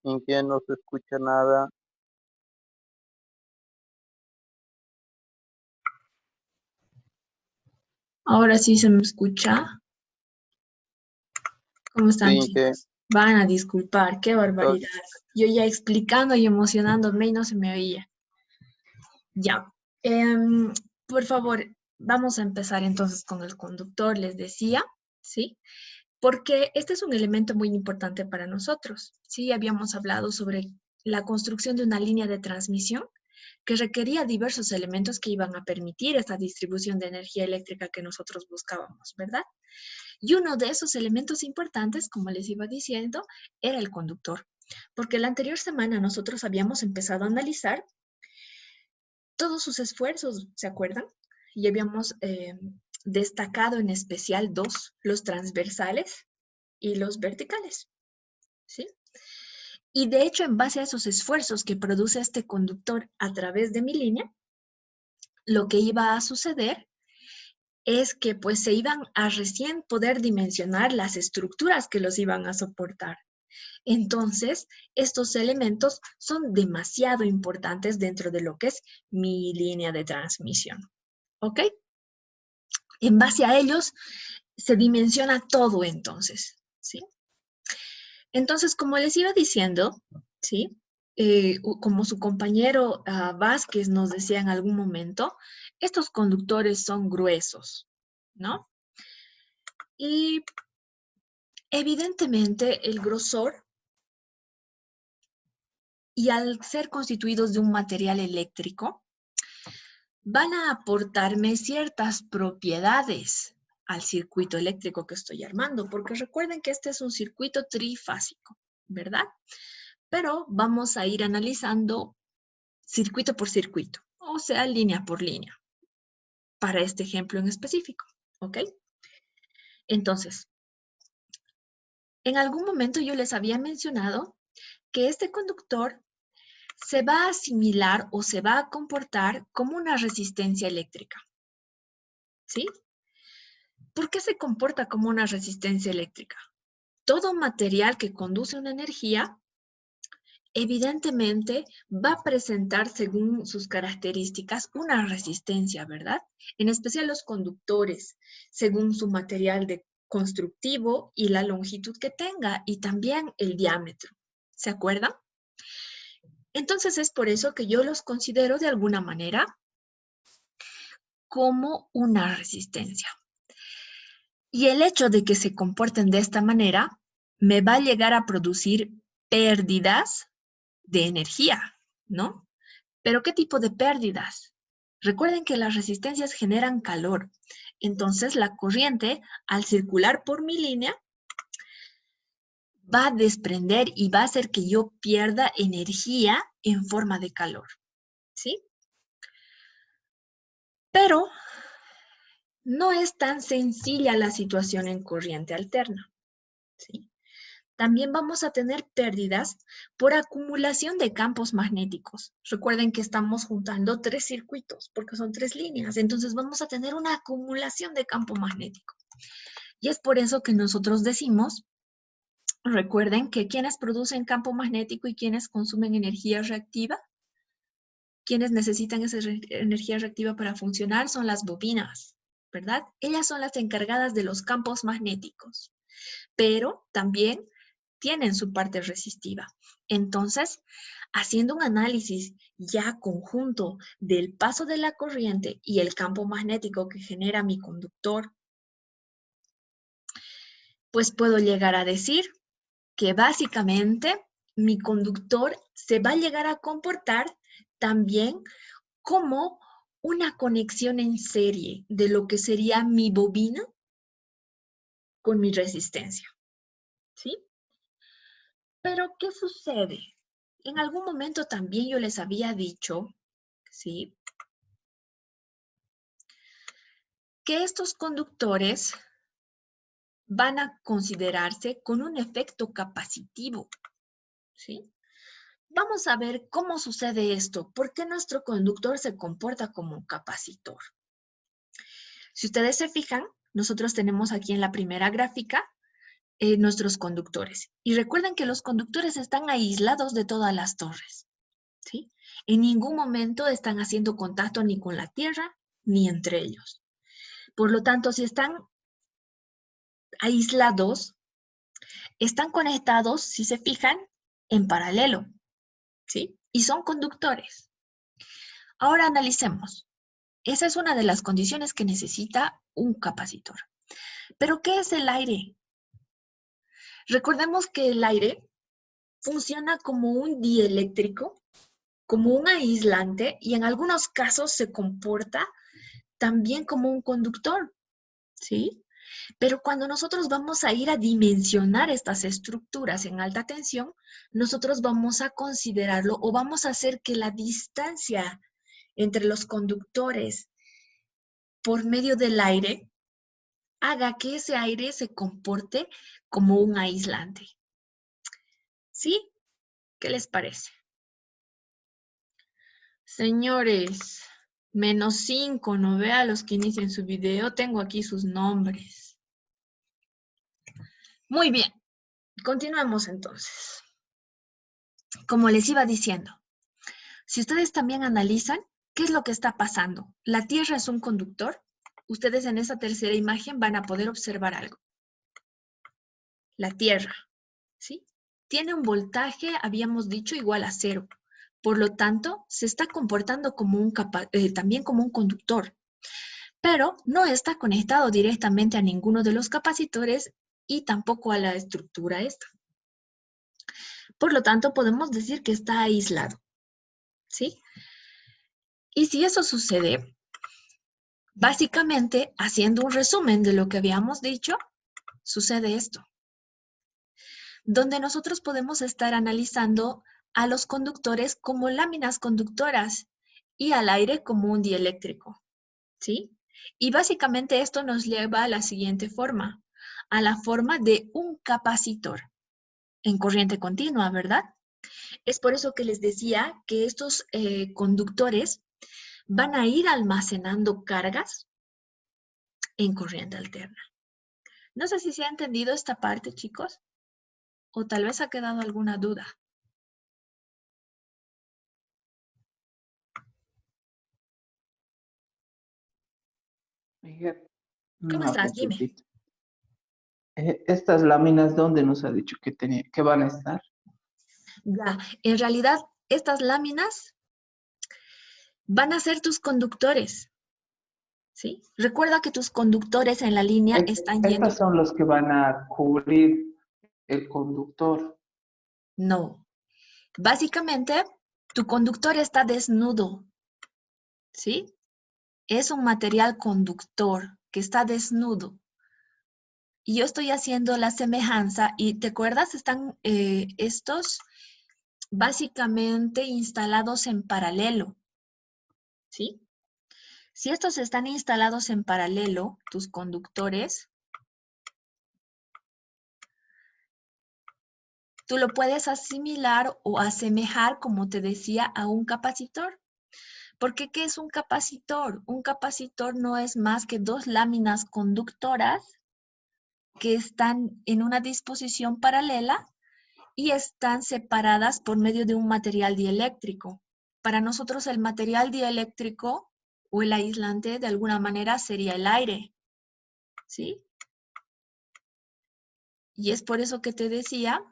¿En qué no se escucha nada? Ahora sí se me escucha. ¿Cómo Sí, están, ¿en qué? chicos? Van a disculpar, qué Entonces, barbaridad. Yo ya explicando y emocionándome y no se me oía. Ya. Em, por favor, vamos a empezar entonces con el conductor, les decía, ¿sí? Porque este es un elemento muy importante para nosotros. Sí, habíamos hablado sobre la construcción de una línea de transmisión que requería diversos elementos que iban a permitir esta distribución de energía eléctrica que nosotros buscábamos, ¿verdad? Y uno de esos elementos importantes, como les iba diciendo, era el conductor. Porque la anterior semana nosotros habíamos empezado a analizar todos sus esfuerzos, ¿se acuerdan? Y habíamos destacado en especial dos, los transversales y los verticales, ¿sí? Y de hecho, en base a esos esfuerzos que produce este conductor a través de mi línea, lo que iba a suceder es que pues se iban a recién poder dimensionar las estructuras que los iban a soportar. Entonces, estos elementos son demasiado importantes dentro de lo que es mi línea de transmisión. ¿Ok? En base a ellos se dimensiona todo entonces, ¿sí? Entonces, como les iba diciendo, ¿sí? Como su compañero Vázquez nos decía en algún momento, estos conductores son gruesos, ¿no? Y evidentemente el grosor, y al ser constituidos de un material eléctrico, van a aportarme ciertas propiedades al circuito eléctrico que estoy armando, porque recuerden que este es un circuito trifásico, ¿verdad? Pero vamos a ir analizando circuito por circuito, o sea, línea por línea, para este ejemplo en específico, ¿ok? Entonces, en algún momento yo les había mencionado que este conductor se va a asimilar o se va a comportar como una resistencia eléctrica, ¿sí? ¿Por qué se comporta como una resistencia eléctrica? Todo material que conduce una energía, evidentemente va a presentar, según sus características, una resistencia, ¿verdad? En especial los conductores, según su material de constructivo y la longitud que tenga, y también el diámetro. ¿Se acuerdan? Entonces es por eso que yo los considero de alguna manera como una resistencia. Y el hecho de que se comporten de esta manera me va a llegar a producir pérdidas de energía, ¿no? Pero ¿qué tipo de pérdidas? Recuerden que las resistencias generan calor. Entonces la corriente, al circular por mi línea, va a desprender y va a hacer que yo pierda energía en forma de calor, ¿sí? Pero no es tan sencilla la situación en corriente alterna, ¿sí? También vamos a tener pérdidas por acumulación de campos magnéticos. Recuerden que estamos juntando tres circuitos porque son tres líneas, entonces vamos a tener una acumulación de campo magnético. Y es por eso que nosotros decimos, recuerden que quienes producen campo magnético y quienes consumen energía reactiva, quienes necesitan esa energía reactiva para funcionar son las bobinas, ¿verdad? Ellas son las encargadas de los campos magnéticos, pero también tienen su parte resistiva. Entonces, haciendo un análisis ya conjunto del paso de la corriente y el campo magnético que genera mi conductor, pues puedo llegar a decir que básicamente mi conductor se va a llegar a comportar también como una conexión en serie de lo que sería mi bobina con mi resistencia, ¿sí? Pero, ¿qué sucede? En algún momento también yo les había dicho, ¿sí? Que estos conductores van a considerarse con un efecto capacitivo, ¿sí? Vamos a ver cómo sucede esto, por qué nuestro conductor se comporta como un capacitor. Si ustedes se fijan, nosotros tenemos aquí en la primera gráfica nuestros conductores. Y recuerden que los conductores están aislados de todas las torres, ¿sí? En ningún momento están haciendo contacto ni con la Tierra ni entre ellos. Por lo tanto, si están aislados, están conectados, si se fijan, en paralelo, ¿sí? Y son conductores. Ahora analicemos. Esa es una de las condiciones que necesita un capacitor. ¿Pero qué es el aire? Recordemos que el aire funciona como un dieléctrico, como un aislante y en algunos casos se comporta también como un conductor, ¿sí? Pero cuando nosotros vamos a ir a dimensionar estas estructuras en alta tensión, nosotros vamos a considerarlo o vamos a hacer que la distancia entre los conductores por medio del aire haga que ese aire se comporte como un aislante. ¿Sí? ¿Qué les parece? Señores, -5, no vea los que inician su video, tengo aquí sus nombres. Muy bien, continuemos entonces. Como les iba diciendo, si ustedes también analizan qué es lo que está pasando, la Tierra es un conductor, ustedes en esa tercera imagen van a poder observar algo. La Tierra, ¿sí? Tiene un voltaje, habíamos dicho, igual a 0. Por lo tanto, se está comportando como también como un conductor, pero no está conectado directamente a ninguno de los capacitores y tampoco a la estructura esta. Por lo tanto, podemos decir que está aislado, ¿sí? Y si eso sucede, básicamente, haciendo un resumen de lo que habíamos dicho, sucede esto, donde nosotros podemos estar analizando a los conductores como láminas conductoras y al aire como un dieléctrico, ¿sí? Y básicamente esto nos lleva a la siguiente forma, a la forma de un capacitor en corriente continua, ¿verdad? Es por eso que les decía que estos conductores van a ir almacenando cargas en corriente alterna. No sé si se ha entendido esta parte, chicos, o tal vez ha quedado alguna duda. ¿Cómo Una estás? Dime. consultita. Estas láminas, ¿dónde nos ha dicho que van a estar? Ya, en realidad estas láminas van a ser tus conductores, ¿sí? Recuerda que tus conductores en la línea están yendo. Estas son los que van a cubrir el conductor. No. Básicamente, tu conductor está desnudo, ¿sí? Es un material conductor que está desnudo. Y yo estoy haciendo la semejanza y ¿te acuerdas? Están estos básicamente instalados en paralelo, ¿sí? Si estos están instalados en paralelo, tus conductores, tú lo puedes asimilar o asemejar, como te decía, a un capacitor. Porque ¿qué es un capacitor? Un capacitor no es más que dos láminas conductoras que están en una disposición paralela y están separadas por medio de un material dieléctrico. Para nosotros el material dieléctrico o el aislante de alguna manera sería el aire, ¿sí? Y es por eso que te decía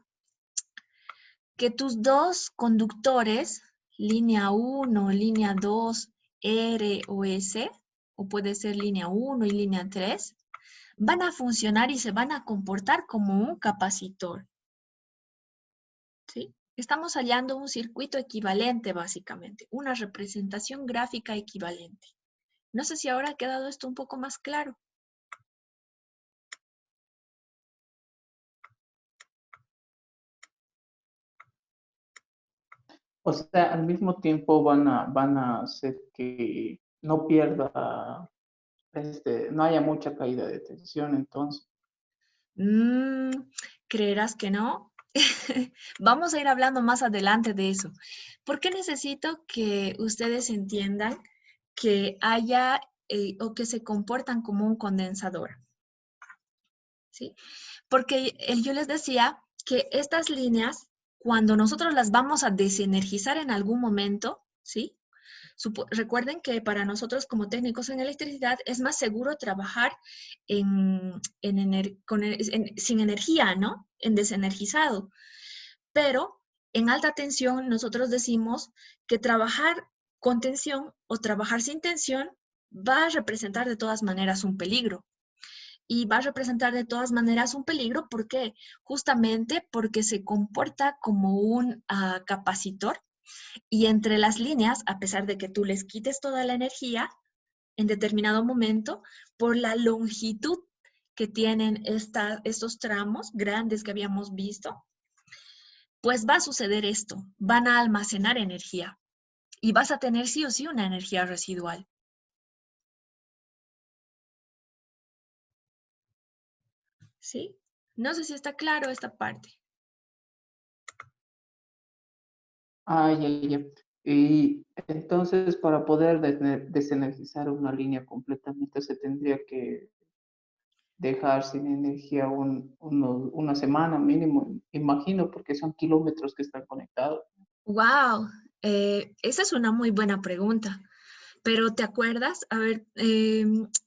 que tus dos conductores, línea 1, línea 2, R o S, o puede ser línea 1 y línea 3, van a funcionar y se van a comportar como un capacitor, ¿sí? Estamos hallando un circuito equivalente, básicamente, una representación gráfica equivalente. No sé si ahora ha quedado esto un poco más claro. O sea, al mismo tiempo van a hacer que no pierda, no haya mucha caída de tensión, entonces. ¿Creerás que no? Vamos a ir hablando más adelante de eso. ¿Por qué necesito que ustedes entiendan que haya o que se comportan como un condensador? ¿sí? Porque yo les decía que estas líneas, cuando nosotros las vamos a desenergizar en algún momento, ¿sí? Recuerden que para nosotros como técnicos en electricidad es más seguro trabajar sin energía, ¿no? En desenergizado. Pero en alta tensión nosotros decimos que trabajar con tensión o trabajar sin tensión va a representar de todas maneras un peligro. Y va a representar de todas maneras un peligro, ¿por qué? Justamente porque se comporta como un capacitor y entre las líneas, a pesar de que tú les quites toda la energía, en determinado momento, por la longitud que tienen estos tramos grandes que habíamos visto, pues va a suceder esto, van a almacenar energía y vas a tener sí o sí una energía residual. ¿Sí? No sé si está claro esta parte. Ah, ya, ya. Y entonces, para poder desenergizar una línea completamente, se tendría que dejar sin energía una semana mínimo, imagino, porque son kilómetros que están conectados. Wow, esa es una muy buena pregunta. Pero ¿te acuerdas? A ver,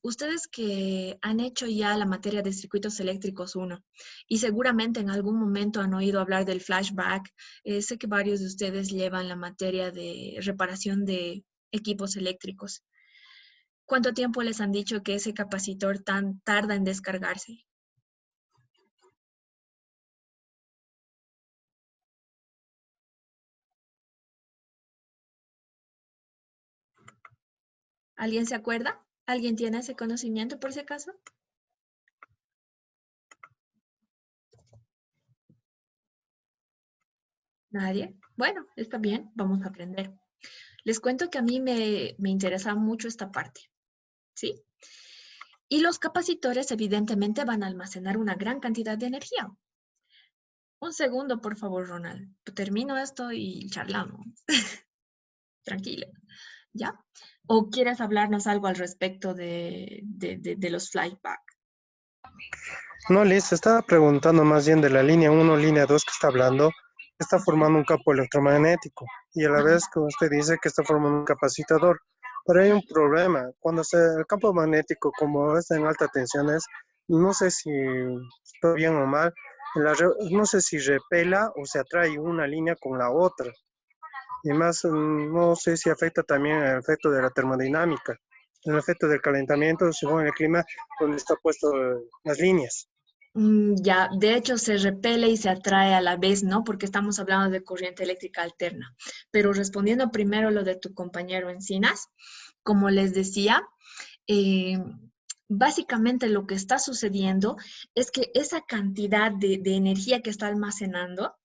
ustedes que han hecho ya la materia de circuitos eléctricos 1 y seguramente en algún momento han oído hablar del flashback, sé que varios de ustedes llevan la materia de reparación de equipos eléctricos. ¿Cuánto tiempo les han dicho que ese capacitor tarda en descargarse? ¿Alguien se acuerda? ¿Alguien tiene ese conocimiento por si acaso? ¿Nadie? Bueno, está bien, vamos a aprender. Les cuento que a mí me interesa mucho esta parte, ¿sí? Y los capacitores evidentemente van a almacenar una gran cantidad de energía. Un segundo, por favor, Ronald. Termino esto y charlamos. Tranquilo, ¿ya? ¿O quieres hablarnos algo al respecto de los flyback? No, Liz, estaba preguntando más bien de la línea 1, línea 2 que está hablando, está formando un campo electromagnético y a la vez que usted dice que está formando un capacitador. Pero hay un problema, el campo magnético como está en altas tensiones, no sé si estoy bien o mal, no sé si repela o se atrae una línea con la otra. Y más, no sé si afecta también el efecto de la termodinámica, el efecto del calentamiento según el clima donde está puesto las líneas. Ya, de hecho se repele y se atrae a la vez, ¿no? Porque estamos hablando de corriente eléctrica alterna. Pero respondiendo primero lo de tu compañero Encinas, como les decía, eh, básicamente lo que está sucediendo es que esa cantidad de energía que está almacenando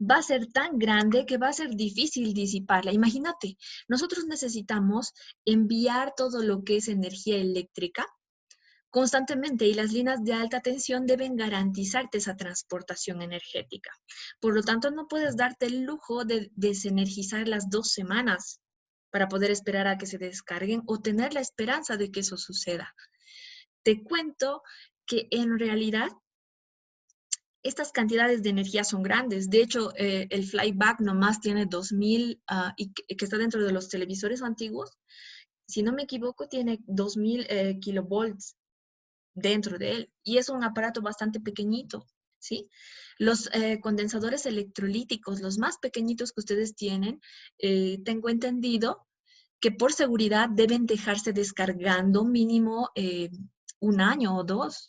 va a ser tan grande que va a ser difícil disiparla. Imagínate, nosotros necesitamos enviar todo lo que es energía eléctrica constantemente y las líneas de alta tensión deben garantizarte esa transportación energética. Por lo tanto, no puedes darte el lujo de desenergizar las 2 semanas para poder esperar a que se descarguen o tener la esperanza de que eso suceda. Te cuento que en realidad estas cantidades de energía son grandes. De hecho, el flyback nomás tiene 2000 y que está dentro de los televisores antiguos. Si no me equivoco, tiene 2000 kilovolts dentro de él. Y es un aparato bastante pequeñito, ¿sí? Los condensadores electrolíticos, los más pequeñitos que ustedes tienen, tengo entendido que por seguridad deben dejarse descargando mínimo 1 año o 2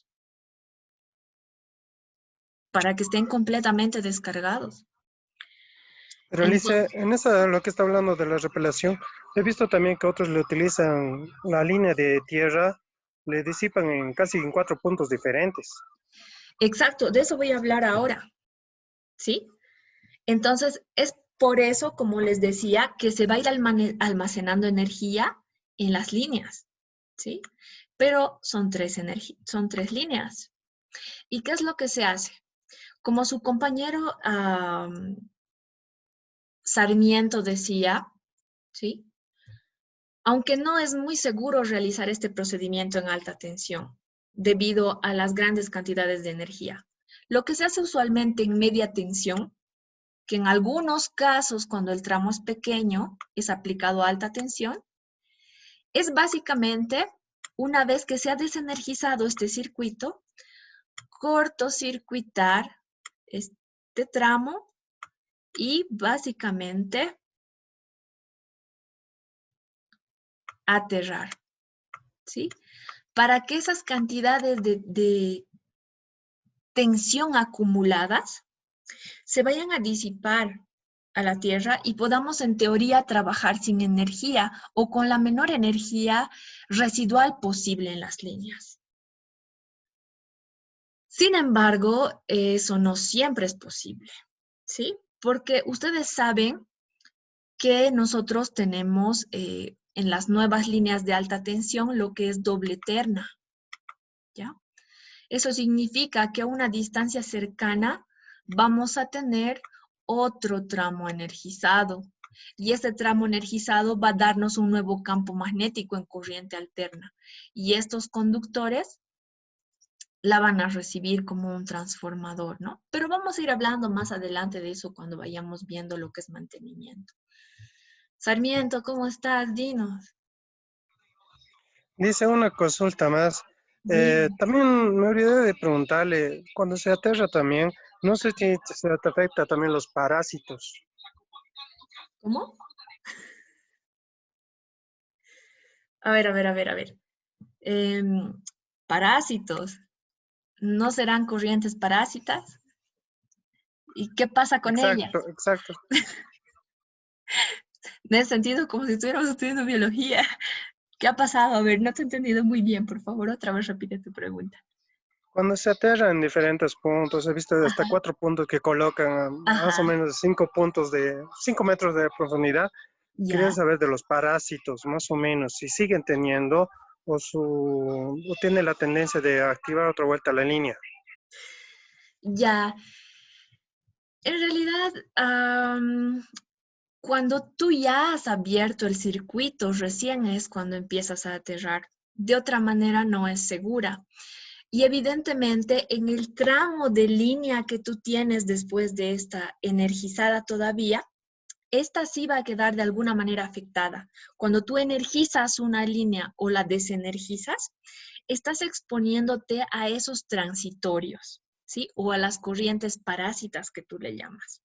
para que estén completamente descargados. Pero Alicia, Entonces, en esa, lo que está hablando de la repelación, he visto también que otros le utilizan la línea de tierra, le disipan casi en 4 puntos diferentes. exacto, de eso voy a hablar ahora, ¿sí? Entonces, es por eso, como les decía, que se va a ir almacenando energía en las líneas, ¿sí? Pero son son 3 líneas. ¿Y qué es lo que se hace? Como su compañero Sarmiento decía, ¿sí? Aunque no es muy seguro realizar este procedimiento en alta tensión, debido a las grandes cantidades de energía. Lo que se hace usualmente en media tensión, que en algunos casos cuando el tramo es pequeño es aplicado a alta tensión, es básicamente, una vez que se ha desenergizado este circuito, cortocircuitar este tramo y básicamente aterrar, ¿sí? Para que esas cantidades de tensión acumuladas se vayan a disipar a la Tierra y podamos en teoría trabajar sin energía o con la menor energía residual posible en las líneas. Sin embargo, eso no siempre es posible, ¿sí? Porque ustedes saben que nosotros tenemos en las nuevas líneas de alta tensión lo que es doble terna, ¿ya? Eso significa que a una distancia cercana vamos a tener otro tramo energizado. Y este tramo energizado va a darnos un nuevo campo magnético en corriente alterna. Y estos conductores la van a recibir como un transformador, ¿no? Pero vamos a ir hablando más adelante de eso cuando vayamos viendo lo que es mantenimiento. Sarmiento, ¿cómo estás? Dinos. Dice una consulta más. Dime. También me olvidé de preguntarle, cuando se aterra también, no sé si se te afecta también los parásitos. ¿Cómo? A ver. Parásitos. ¿No serán corrientes parásitas? ¿Y qué pasa con ellas? Exacto, exacto. En ese sentido, como si estuviéramos estudiando biología. ¿Qué ha pasado? A ver, no te he entendido muy bien. Por favor, otra vez repite tu pregunta. Cuando se aterra en diferentes puntos, he visto hasta Ajá, 4 puntos que colocan más o ajá, menos 5 puntos de 5 metros de profundidad. Quería ya. saber de los parásitos, más o menos, si siguen teniendo o tiene la tendencia de activar otra vuelta la línea. Ya. En realidad, cuando tú ya has abierto el circuito, recién es cuando empiezas a aterrar. De otra manera, no es segura. Y evidentemente, en el tramo de línea que tú tienes después de esta energizada todavía, esta sí va a quedar de alguna manera afectada. Cuando tú energizas una línea o la desenergizas, estás exponiéndote a esos transitorios, ¿sí? O a las corrientes parásitas que tú le llamas.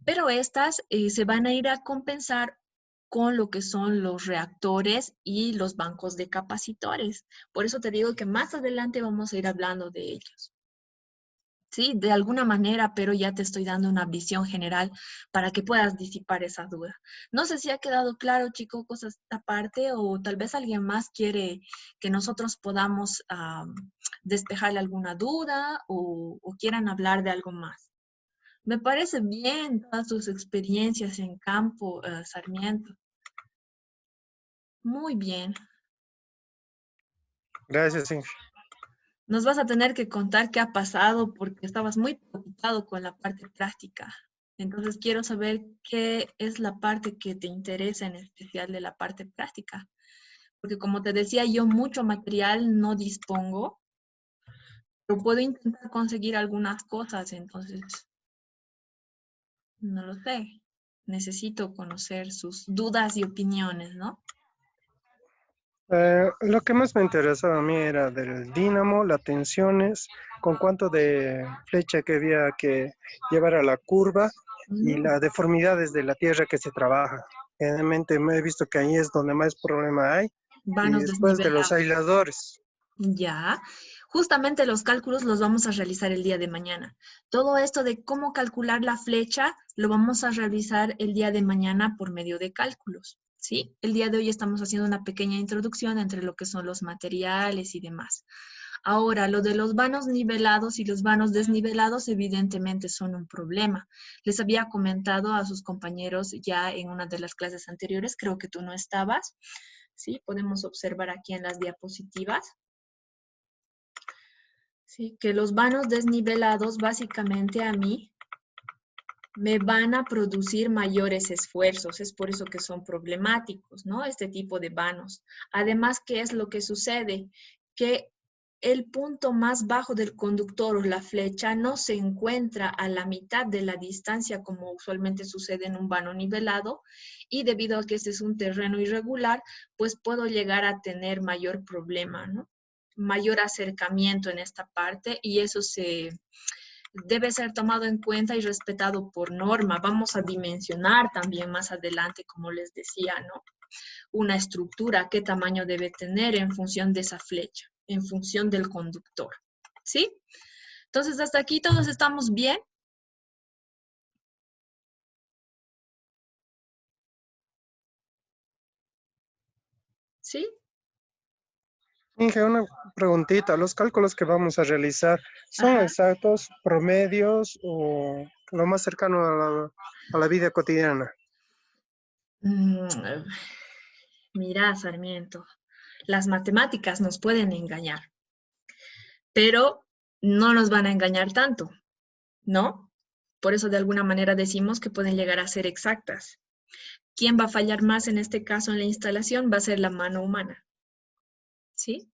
Pero estas se van a ir a compensar con lo que son los reactores y los bancos de capacitores. Por eso te digo que más adelante vamos a ir hablando de ellos. Sí, de alguna manera, pero ya te estoy dando una visión general para que puedas disipar esa duda. No sé si ha quedado claro, chicos, cosas aparte o tal vez alguien más quiere que nosotros podamos despejarle alguna duda o quieran hablar de algo más. Me parece bien todas tus experiencias en campo, Sarmiento. Muy bien. Gracias, Inge. Nos vas a tener que contar qué ha pasado porque estabas muy preocupado con la parte práctica. Entonces quiero saber qué es la parte que te interesa en especial de la parte práctica. Porque como te decía, yo mucho material no dispongo, pero puedo intentar conseguir algunas cosas. Entonces, no lo sé. Necesito conocer sus dudas y opiniones, ¿no? Lo que más me interesaba a mí era del dínamo, las tensiones, con cuánto de flecha que había que llevar a la curva y Mm, las deformidades de la tierra que se trabaja. Generalmente me he visto que ahí es donde más problema hay y vanos después de los desnivelados. aisladores. Ya, justamente los cálculos los vamos a realizar el día de mañana. Todo esto de cómo calcular la flecha lo vamos a realizar el día de mañana por medio de cálculos, ¿sí? El día de hoy estamos haciendo una pequeña introducción entre lo que son los materiales y demás. Ahora, lo de los vanos nivelados y los vanos desnivelados evidentemente son un problema. Les había comentado a sus compañeros ya en una de las clases anteriores, creo que tú no estabas, ¿sí? Podemos observar aquí en las diapositivas. Sí, que los vanos desnivelados básicamente a mí me van a producir mayores esfuerzos, es por eso que son problemáticos, ¿no? Este tipo de vanos. Además, ¿qué es lo que sucede? Que el punto más bajo del conductor o la flecha no se encuentra a la mitad de la distancia como usualmente sucede en un vano nivelado, y debido a que este es un terreno irregular, pues puedo llegar a tener mayor problema, ¿no? Mayor acercamiento en esta parte, y eso debe ser tomado en cuenta y respetado por norma. Vamos a dimensionar también más adelante, como les decía, ¿no? Una estructura, qué tamaño debe tener en función de esa flecha, en función del conductor, ¿sí? Entonces, hasta aquí todos estamos bien. ¿Sí? Inge, una preguntita. ¿Los cálculos que vamos a realizar son Ajá. exactos, promedios o lo más cercano a la vida cotidiana? Mm, Mira, Sarmiento, las matemáticas nos pueden engañar, pero no nos van a engañar tanto, ¿no? Por eso de alguna manera decimos que pueden llegar a ser exactas. ¿Quién va a fallar más en este caso en la instalación? Va a ser la mano humana, ¿sí?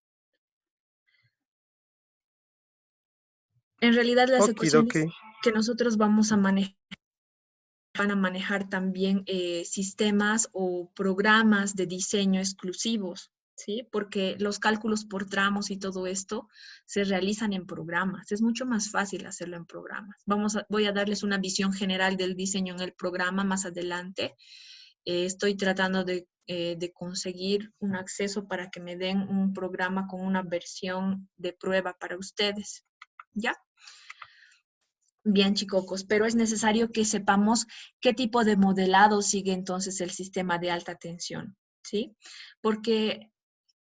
En realidad las Okidoki. ecuaciones que nosotros vamos a manejar van a manejar también sistemas o programas de diseño exclusivos, ¿sí? Porque los cálculos por tramos y todo esto se realizan en programas. Es mucho más fácil hacerlo en programas. Voy a darles una visión general del diseño en el programa más adelante. Estoy tratando de conseguir un acceso para que me den un programa con una versión de prueba para ustedes, ¿ya? Bien, chicocos, pero es necesario que sepamos qué tipo de modelado sigue entonces el sistema de alta tensión, ¿sí? Porque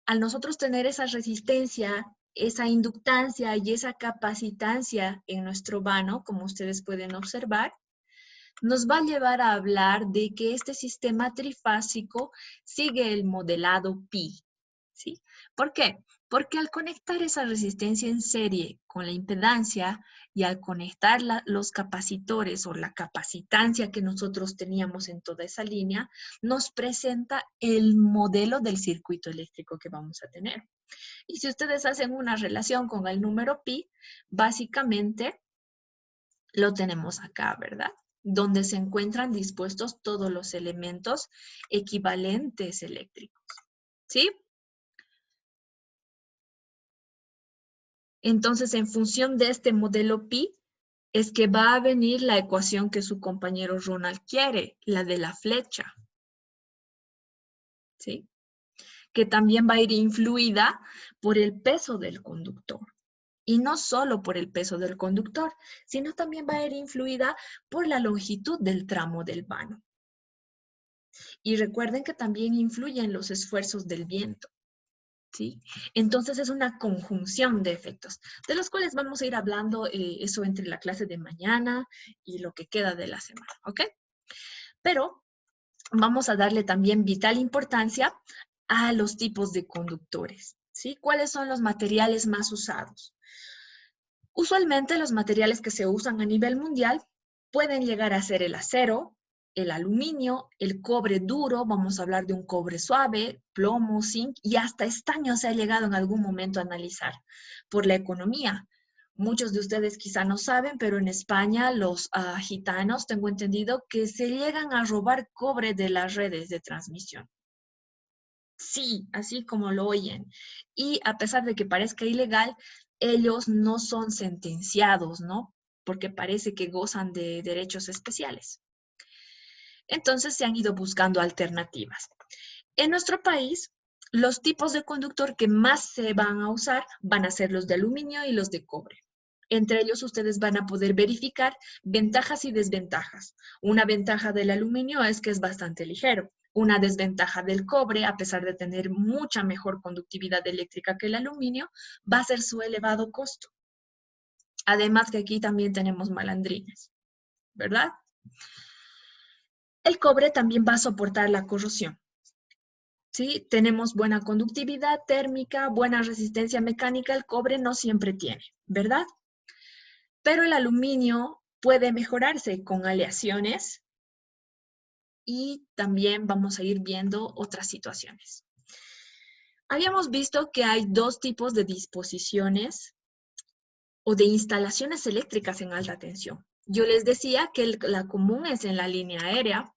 al nosotros tener esa resistencia, esa inductancia y esa capacitancia en nuestro vano, como ustedes pueden observar, nos va a llevar a hablar de que este sistema trifásico sigue el modelado pi, ¿sí? ¿Por qué? Porque al conectar esa resistencia en serie con la impedancia y al conectar los capacitores o la capacitancia que nosotros teníamos en toda esa línea, nos presenta el modelo del circuito eléctrico que vamos a tener. Y si ustedes hacen una relación con el número pi, básicamente lo tenemos acá, ¿verdad? Donde se encuentran dispuestos todos los elementos equivalentes eléctricos, ¿sí? Entonces, en función de este modelo pi, es que va a venir la ecuación que su compañero Ronald quiere, la de la flecha, ¿sí? Que también va a ir influida por el peso del conductor. Y no solo por el peso del conductor, sino también va a ir influida por la longitud del tramo del vano. Y recuerden que también influyen los esfuerzos del viento, ¿sí? Entonces es una conjunción de efectos, de los cuales vamos a ir hablando eso entre la clase de mañana y lo que queda de la semana, ¿ok? Pero vamos a darle también vital importancia a los tipos de conductores, ¿sí? ¿Cuáles son los materiales más usados? Usualmente los materiales que se usan a nivel mundial pueden llegar a ser el acero, el aluminio, el cobre duro, vamos a hablar de un cobre suave, plomo, zinc y hasta estaño se ha llegado en algún momento a analizar por la economía. Muchos de ustedes quizá no saben, pero en España los gitanos, tengo entendido, que se llegan a robar cobre de las redes de transmisión. Sí, así como lo oyen. Y a pesar de que parezca ilegal, ellos no son sentenciados, ¿no? Porque parece que gozan de derechos especiales. Entonces se han ido buscando alternativas. En nuestro país, los tipos de conductor que más se van a usar van a ser los de aluminio y los de cobre. Entre ellos ustedes van a poder verificar ventajas y desventajas. Una ventaja del aluminio es que es bastante ligero. Una desventaja del cobre, a pesar de tener mucha mejor conductividad eléctrica que el aluminio, va a ser su elevado costo. Además que aquí también tenemos malandrines, ¿verdad? El cobre también va a soportar la corrosión. ¿Sí? Tenemos buena conductividad térmica, buena resistencia mecánica, el cobre no siempre tiene, ¿verdad? Pero el aluminio puede mejorarse con aleaciones y también vamos a ir viendo otras situaciones. Habíamos visto que hay dos tipos de disposiciones o de instalaciones eléctricas en alta tensión. Yo les decía que la común es en la línea aérea,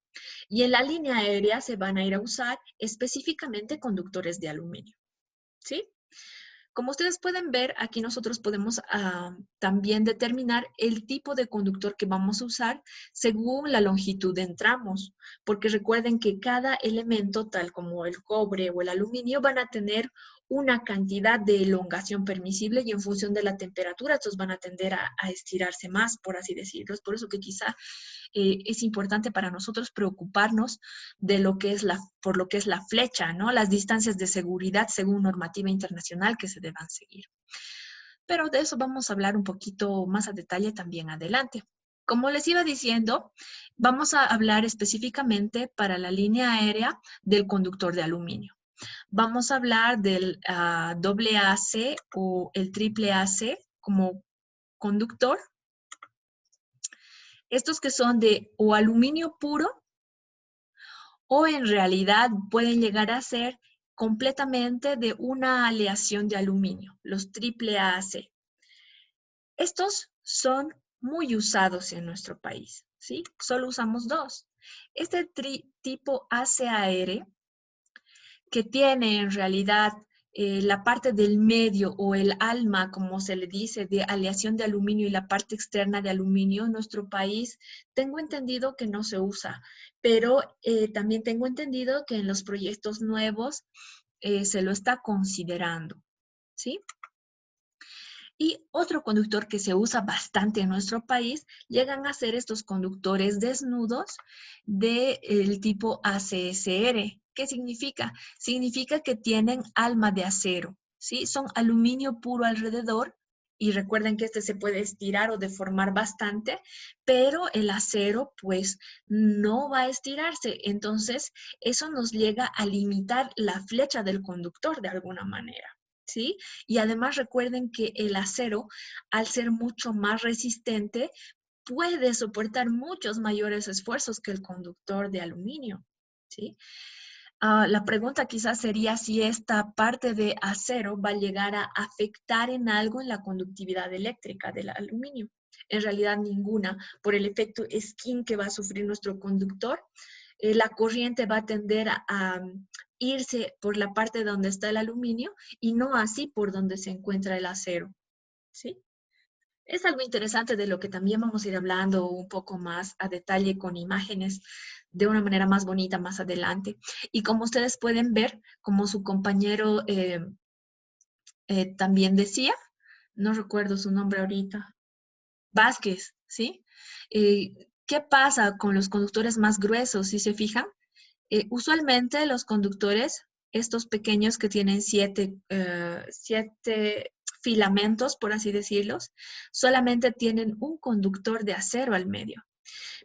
y en la línea aérea se van a ir a usar específicamente conductores de aluminio, ¿sí? Como ustedes pueden ver, aquí nosotros podemos también determinar el tipo de conductor que vamos a usar según la longitud de tramos, porque recuerden que cada elemento, tal como el cobre o el aluminio, van a tener una cantidad de elongación permisible y en función de la temperatura, estos van a tender a estirarse más, por así decirlo. Es por eso que quizá es importante para nosotros preocuparnos de lo que es por lo que es la flecha, ¿no? Las distancias de seguridad según normativa internacional que se deban seguir. Pero de eso vamos a hablar un poquito más a detalle también adelante. Como les iba diciendo, vamos a hablar específicamente para la línea aérea del conductor de aluminio. Vamos a hablar del AAC o el AAAC como conductor. Estos que son de o aluminio puro o en realidad pueden llegar a ser completamente de una aleación de aluminio, los AAAC. Estos son muy usados en nuestro país, ¿sí? Solo usamos dos. Este tipo ACAR, que tiene en realidad la parte del medio o el alma, como se le dice, de aleación de aluminio y la parte externa de aluminio, en nuestro país tengo entendido que no se usa, pero también tengo entendido que en los proyectos nuevos se lo está considerando, ¿sí? Y otro conductor que se usa bastante en nuestro país llegan a ser estos conductores desnudos del tipo ACSR. ¿Qué significa? Significa que tienen alma de acero, ¿sí? Son aluminio puro alrededor y recuerden que este se puede estirar o deformar bastante, pero el acero pues no va a estirarse. Entonces eso nos llega a limitar la flecha del conductor de alguna manera, ¿sí? Y además recuerden que el acero, al ser mucho más resistente, puede soportar muchos mayores esfuerzos que el conductor de aluminio, ¿sí? La pregunta quizás sería si esta parte de acero va a llegar a afectar en algo en la conductividad eléctrica del aluminio. En realidad ninguna, por el efecto skin que va a sufrir nuestro conductor. La corriente va a tender a irse por la parte donde está el aluminio y no así por donde se encuentra el acero, ¿sí? Es algo interesante de lo que también vamos a ir hablando un poco más a detalle con imágenes de una manera más bonita más adelante. Y como ustedes pueden ver, como su compañero también decía, no recuerdo su nombre ahorita, Vázquez, ¿sí? ¿Qué pasa con los conductores más gruesos? Si se fijan, usualmente los conductores, estos pequeños que tienen siete filamentos, por así decirlos, solamente tienen un conductor de acero al medio.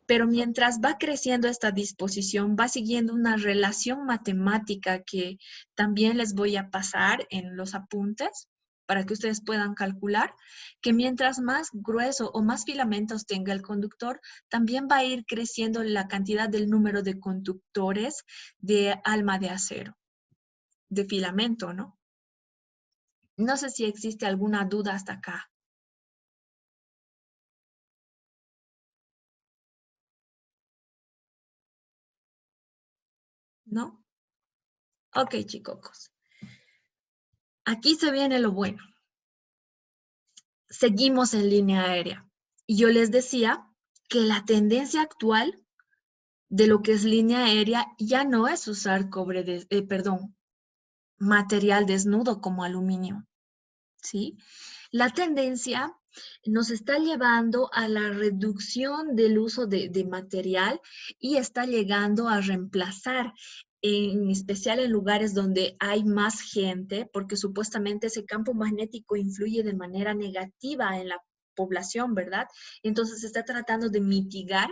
Pero mientras va creciendo esta disposición, va siguiendo una relación matemática que también les voy a pasar en los apuntes para que ustedes puedan calcular, que mientras más grueso o más filamentos tenga el conductor, también va a ir creciendo la cantidad del número de conductores de alma de acero, de filamento, ¿no? No sé si existe alguna duda hasta acá. ¿No? Ok, chicos. Aquí se viene lo bueno. Seguimos en línea aérea. Y yo les decía que la tendencia actual de lo que es línea aérea ya no es usar material desnudo como aluminio, ¿sí? La tendencia nos está llevando a la reducción del uso de material y está llegando a reemplazar, en especial en lugares donde hay más gente, porque supuestamente ese campo magnético influye de manera negativa en la población, ¿verdad? Entonces se está tratando de mitigar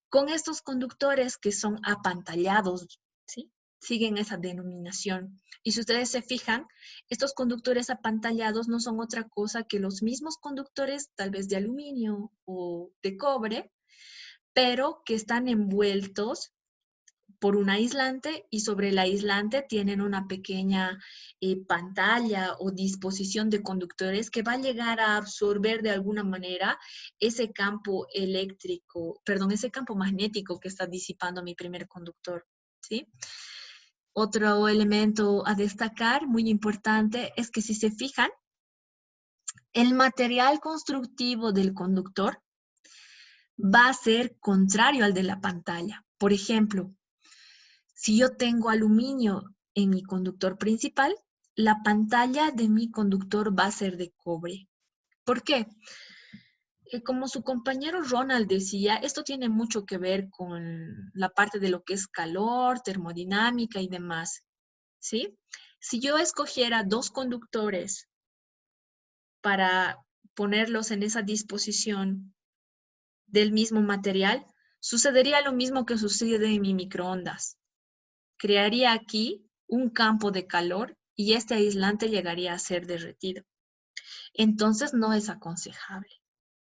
con estos conductores que son apantallados, ¿sí? Siguen esa denominación. Y si ustedes se fijan, estos conductores apantallados no son otra cosa que los mismos conductores, tal vez de aluminio o de cobre, pero que están envueltos por un aislante y sobre el aislante tienen una pequeña pantalla o disposición de conductores que va a llegar a absorber de alguna manera ese campo eléctrico, perdón, ese campo magnético que está disipando mi primer conductor, ¿sí? Otro elemento a destacar, muy importante, es que si se fijan, el material constructivo del conductor va a ser contrario al de la pantalla. Por ejemplo, si yo tengo aluminio en mi conductor principal, la pantalla de mi conductor va a ser de cobre. ¿Por qué? Como su compañero Ronald decía, esto tiene mucho que ver con la parte de lo que es calor, termodinámica y demás, ¿sí? Si yo escogiera dos conductores para ponerlos en esa disposición del mismo material, sucedería lo mismo que sucede en mi microondas. Crearía aquí un campo de calor y este aislante llegaría a ser derretido. Entonces no es aconsejable,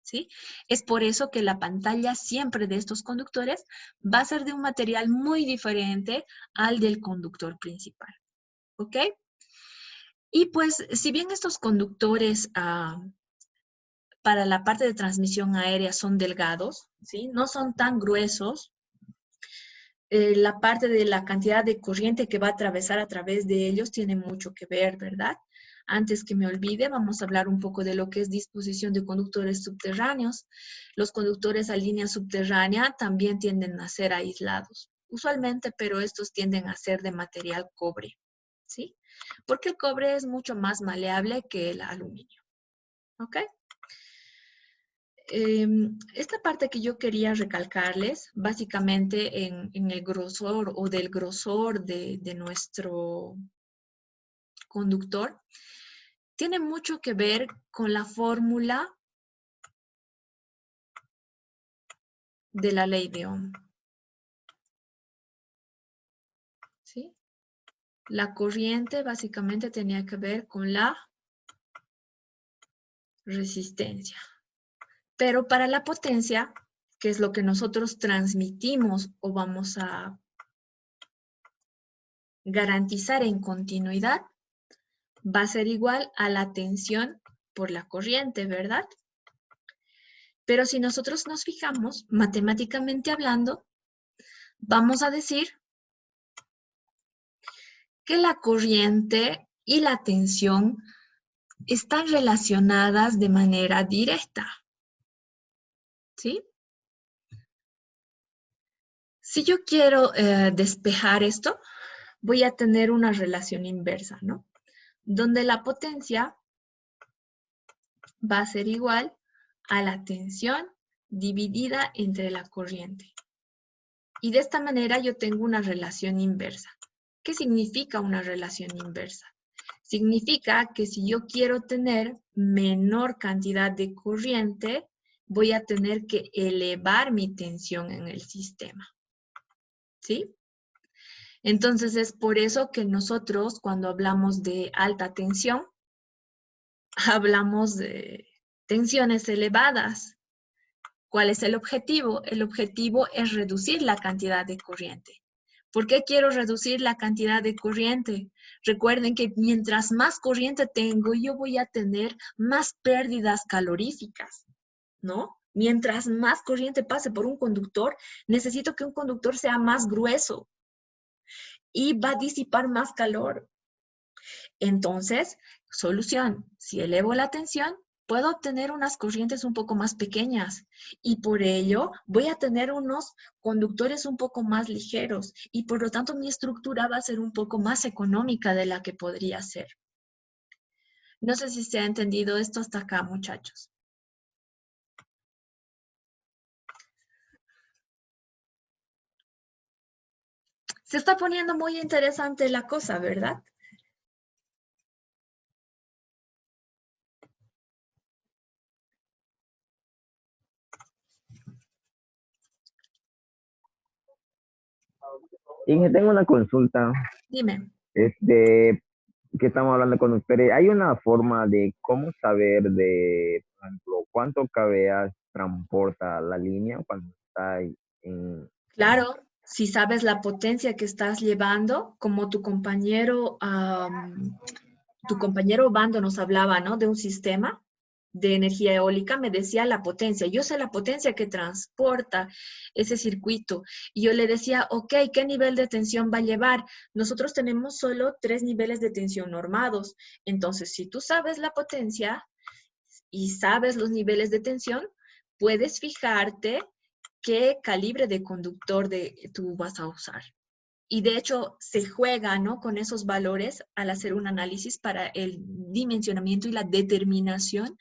¿sí? Es por eso que la pantalla siempre de estos conductores va a ser de un material muy diferente al del conductor principal, ¿ok? Y pues, si bien estos conductores para la parte de transmisión aérea son delgados, ¿sí? No son tan gruesos. La parte de la cantidad de corriente que va a atravesar a través de ellos tiene mucho que ver, ¿verdad? Antes que me olvide, vamos a hablar un poco de lo que es disposición de conductores subterráneos. Los conductores a línea subterránea también tienden a ser aislados, usualmente, pero estos tienden a ser de material cobre, ¿sí? Porque el cobre es mucho más maleable que el aluminio, ¿ok? Esta parte que yo quería recalcarles, básicamente en el grosor o del grosor de nuestro conductor, tiene mucho que ver con la fórmula de la ley de Ohm, ¿sí? La corriente básicamente tenía que ver con la resistencia. Pero para la potencia, que es lo que nosotros transmitimos o vamos a garantizar en continuidad, va a ser igual a la tensión por la corriente, ¿verdad? Pero si nosotros nos fijamos, matemáticamente hablando, vamos a decir que la corriente y la tensión están relacionadas de manera directa, ¿sí? Si yo quiero despejar esto, voy a tener una relación inversa, ¿no? Donde la potencia va a ser igual a la tensión dividida entre la corriente. Y de esta manera yo tengo una relación inversa. ¿Qué significa una relación inversa? Significa que si yo quiero tener menor cantidad de corriente, voy a tener que elevar mi tensión en el sistema. ¿Sí? Entonces es por eso que nosotros cuando hablamos de alta tensión, hablamos de tensiones elevadas. ¿Cuál es el objetivo? El objetivo es reducir la cantidad de corriente. ¿Por qué quiero reducir la cantidad de corriente? Recuerden que mientras más corriente tengo, yo voy a tener más pérdidas caloríficas, ¿no? Mientras más corriente pase por un conductor, necesito que un conductor sea más grueso y va a disipar más calor. Entonces, solución, si elevo la tensión, puedo obtener unas corrientes un poco más pequeñas y por ello voy a tener unos conductores un poco más ligeros y por lo tanto mi estructura va a ser un poco más económica de la que podría ser. No sé si se ha entendido esto hasta acá, muchachos. Se está poniendo muy interesante la cosa, ¿verdad? Inge, tengo una consulta. Dime. Que estamos hablando con ustedes. ¿Hay una forma de cómo saber de, por ejemplo, cuánto kVA transporta la línea cuando está en... Claro, si sabes la potencia que estás llevando, como tu compañero Bando nos hablaba, ¿no? De un sistema de energía eólica, me decía la potencia. Yo sé la potencia que transporta ese circuito. Y yo le decía, ok, ¿qué nivel de tensión va a llevar? Nosotros tenemos solo 3 niveles de tensión normados. Entonces, si tú sabes la potencia y sabes los niveles de tensión, puedes fijarte qué calibre de conductor tú vas a usar. Y de hecho se juega, ¿no?, con esos valores al hacer un análisis para el dimensionamiento y la determinación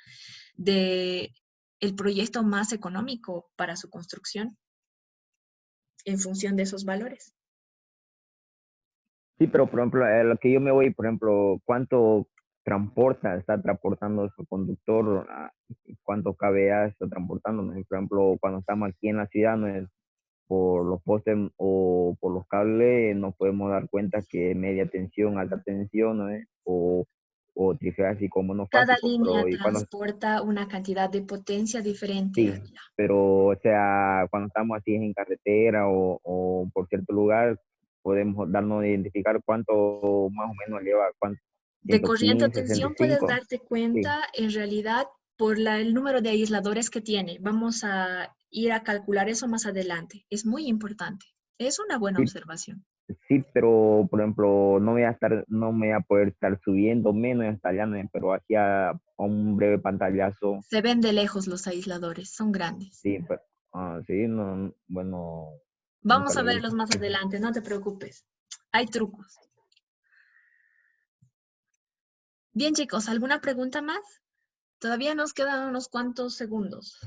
de el proyecto más económico para su construcción en función de esos valores. Sí, pero por ejemplo, a lo que yo me voy, por ejemplo, ¿cuánto está transportando su conductor? ¿Cuánto kVA está transportando? ¿No? Por ejemplo, cuando estamos aquí en la ciudad, ¿no? Por los postes o por los cables, nos podemos dar cuenta que media tensión, alta tensión, ¿no? O trifásico, Cada monofásico, línea pero y cuando transporta una cantidad de potencia diferente. sí, pero o sea, cuando estamos así en carretera o por cierto lugar, podemos darnos a identificar cuánto más o menos lleva, cuánto, De corriente o 115, tensión puedes 65, darte sí, cuenta en realidad por el número de aisladores que tiene. Vamos a ir a calcular eso más adelante. Es muy importante. Es una buena sí, observación. sí, pero por ejemplo, no me voy a poder estar subiendo menos hasta allá, ¿no? Pero hacía un breve pantallazo, Se ven de lejos los aisladores, son grandes. sí, pero, sí, no, bueno, nunca Vamos a lo he verlos visto. más adelante, no te preocupes. Hay trucos. Bien, chicos, ¿alguna pregunta más? Todavía nos quedan unos cuantos segundos.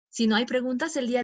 Si no hay preguntas, el día